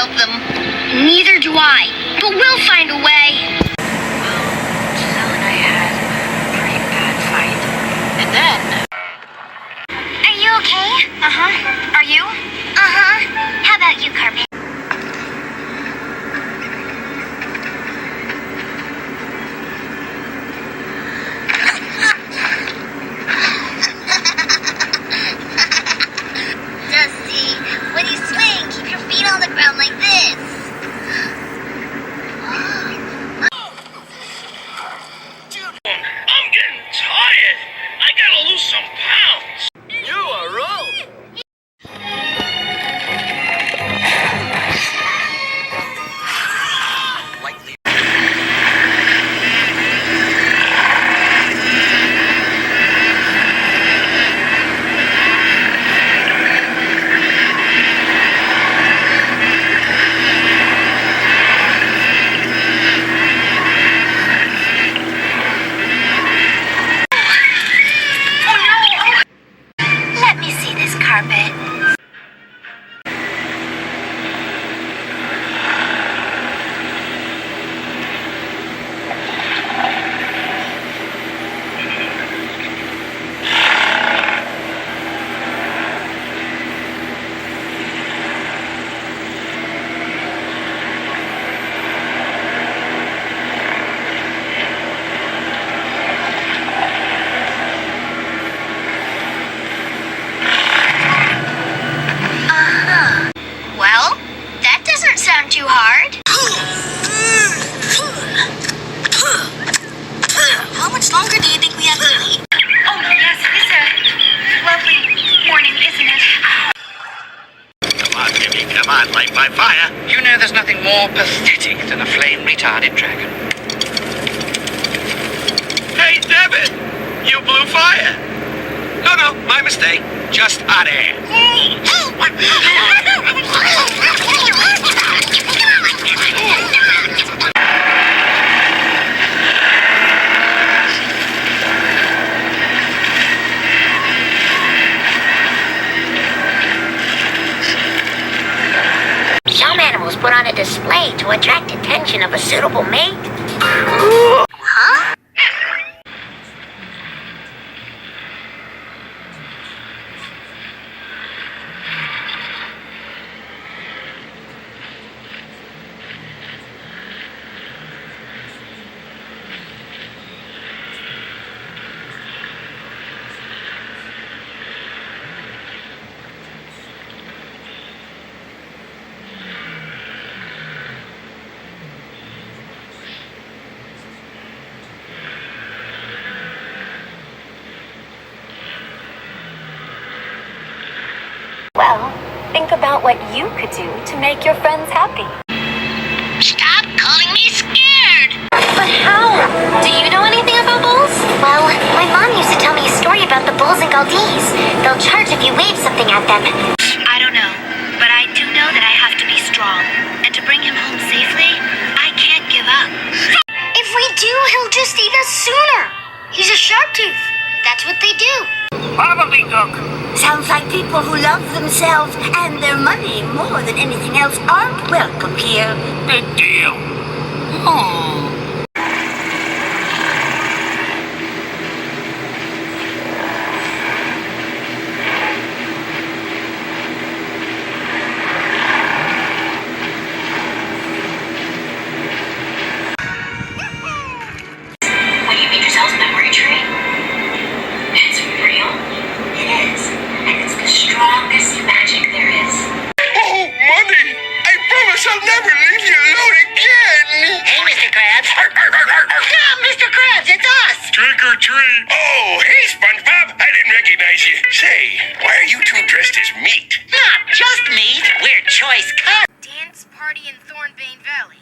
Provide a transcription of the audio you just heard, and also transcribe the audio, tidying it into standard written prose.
help them. Neither do I, but we'll find a way. Giselle and I had a pretty bad fight. And then... Are you okay? Uh-huh. Are you? Uh-huh. How about you, Carpet? Dusty, when you swing, keep your feet on the ground like this. I'm getting tired. I gotta lose some pounds. You are wrong. Likely. Let me see this carpet. Well, that doesn't sound too hard. How much longer do you think we have to wait? Oh, yes, it's a lovely morning, isn't it? Come on, Jimmy, come on, light my fire. You know there's nothing more pathetic than a flame-retarded dragon. Hey, Devin, you blew fire. No, my mistake. Just hot air. Some animals put on a display to attract attention of a suitable mate. Huh? Well, think about what you could do to make your friends happy. Stop calling me scared! But how? Do you know anything about bulls? Well, my mom used to tell me a story about the bulls in Galdiz. They'll charge if you wave something at them. I don't know, but I do know that I have to be strong. And to bring him home safely, I can't give up. If we do, he'll just eat us sooner. He's a sharp tooth. That's what they do. Gobbledygook. Sounds like people who love themselves and their money more than anything else aren't welcome here. Big deal. When you meet Giselle's memory tree, it's real. It is. And it's the strongest magic there is. Oh, Money! I promise I'll never leave you alone again. Hey, Mr. Krabs. Come, Mr. Krabs, it's us. Trick or treat. Oh, hey, SpongeBob. I didn't recognize you. Say, why are you two dressed as meat? Not just meat. We're choice cut. Dance party in Thornbane Valley.